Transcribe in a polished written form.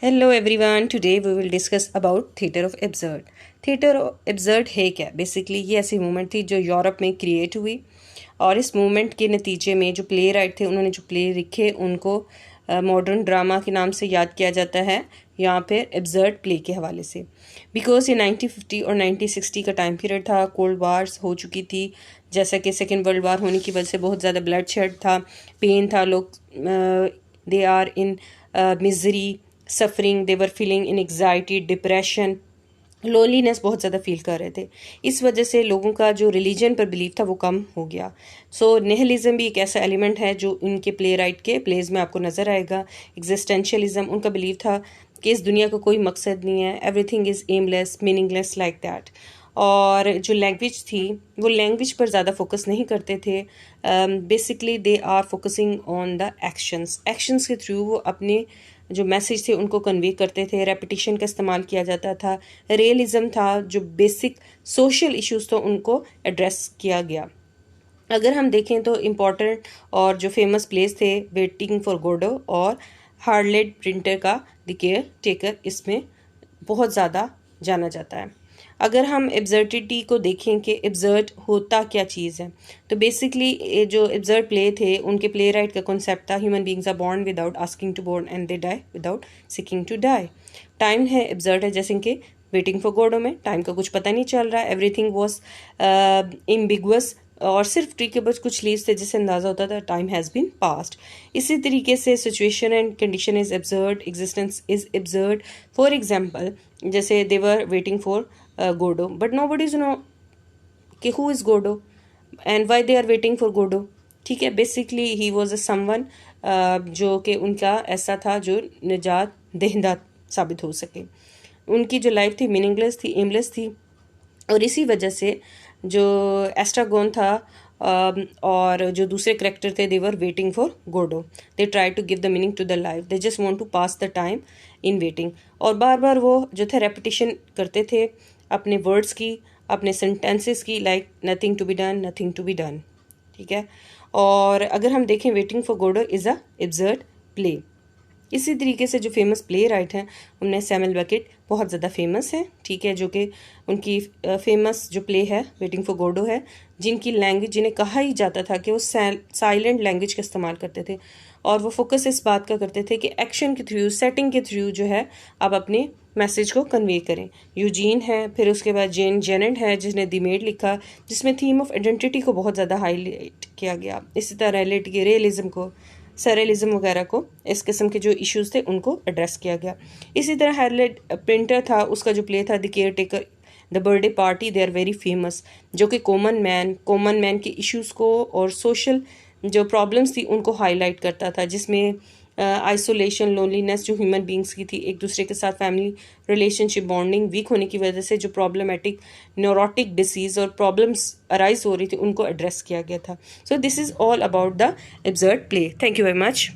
Hello everyone, today we will discuss about theatre of absurd. Theatre of absurd है क्या? Basically ये ऐसी movement थी जो यूरोप में क्रिएट हुई और इस मूवमेंट के नतीजे में जो प्ले राइट थे उन्होंने जो प्ले लिखे उनको मॉडर्न ड्रामा के नाम से याद किया जाता है यहाँ पे एब्सर्ड प्ले के हवाले से। बिकॉज ये 1950 और 1960 का टाइम पीरियड था, कोल्ड वार्स हो चुकी थी, जैसा कि सेकेंड वर्ल्ड वार होने की वजह से बहुत ज़्यादा ब्लड शेड था, पेन था, लोग they are in misery, suffering, they were feeling in anxiety, depression, loneliness बहुत ज़्यादा फील कर रहे थे। इस वजह से लोगों का जो रिलीजन पर बिलीव था वो कम हो गया। सो निहिलिज्म भी एक ऐसा एलिमेंट है जो इनके प्ले राइट के प्लेज में आपको नज़र आएगा। एग्जिस्टेंशियलिज्म, उनका बिलीव था कि इस दुनिया का कोई मकसद नहीं है, everything is aimless, meaningless, like that. और जो लैंग्वेज थी वो लैंग्वेज पर ज़्यादा फोकस नहीं करते थे। Basically they are focusing on the actions के थ्रू वो अपने जो मैसेज थे उनको कन्वे करते थे। रेपिटिशन का इस्तेमाल किया जाता था। रियलिज्म था, जो बेसिक सोशल इश्यूज तो उनको एड्रेस किया गया। अगर हम देखें तो इम्पॉर्टेंट और जो फेमस प्लेस थे वेटिंग फॉर गोडो और हार्लेट प्रिंटर का द केयर टेकर, इसमें बहुत ज़्यादा जाना जाता है। अगर हम एब्सर्डिटी को देखें कि एब्सर्ड होता क्या चीज़ है, तो बेसिकली जो एब्सर्ड प्ले थे उनके प्ले राइट का कॉन्सेप्ट था human beings are born without asking to born and they die without seeking to die. Time है एब्सर्ड है, जैसे कि वेटिंग फॉर गोडो में टाइम का कुछ पता नहीं चल रहा है, एवरीथिंग वॉज एम्बिगुअस और सिर्फ ट्री के बस कुछ लीव्स थे जिससे अंदाज़ा होता था टाइम हैज़ बीन पास्ट। इसी तरीके से situation and condition is absurd, existence is absurd. For example, जैसे they were waiting for Godot but nobody's know कि who is Godot and why they are waiting for Godot. ठीक है, basically he was a someone जो कि उनका ऐसा था जो निजात देहंदा साबित हो सके। उनकी जो लाइफ थी मीनिंगलेस थी, एमलेस थी, और इसी वजह से जो एस्ट्रागोन था और जो दूसरे करेक्टर थे they were waiting for Godot. They try to give the meaning to the life, they just want to pass the time in waiting. और बार बार वो जो थे रेपिटेशन करते थे अपने वर्ड्स की, अपने सेंटेंसेस की, like nothing to be done, nothing to be done. ठीक है, और अगर हम देखें waiting for Godot is a absurd play. इसी तरीके से जो फेमस प्ले राइट हैं उनमें सैमुअल बेकेट बहुत ज़्यादा फेमस है। ठीक है, जो कि उनकी फेमस जो प्ले है वेटिंग फॉर गोडो है, जिनकी लैंग्वेज, जिन्हें कहा ही जाता था कि वो साइलेंट लैंग्वेज का इस्तेमाल करते थे और वो फोकस इस बात का करते थे कि एक्शन के थ्रू, सेटिंग के थ्रू जो है आप अपने मैसेज को कन्वे करें। यूजीन है, फिर उसके बाद जेन जेनेट है जिसने द मेड लिखा, जिसमें थीम ऑफ आइडेंटिटी को बहुत ज़्यादा हाईलाइट किया गया। इसी तरह रियलिज्म को, सरेलिज्म वगैरह को, इस किस्म के जो इश्यूज थे उनको एड्रेस किया गया। इसी तरह हैरलेट प्रिंटर था, उसका जो प्ले था the caretaker, the birthday party, they are very famous, जो कि कॉमन मैन के इश्यूज को और सोशल जो प्रॉब्लम्स थी उनको हाईलाइट करता था, जिसमें आइसोलेशन, लोनलीनेस जो ह्यूमन बींग्स की थी, एक दूसरे के साथ फैमिली रिलेशनशिप बॉन्डिंग वीक होने की वजह से जो प्रॉब्लमेटिक न्यूरोटिक डिसीज़ और प्रॉब्लम्स अराइज हो रही थी उनको एड्रेस किया गया था। So this is all about the absurd play. Thank you very much.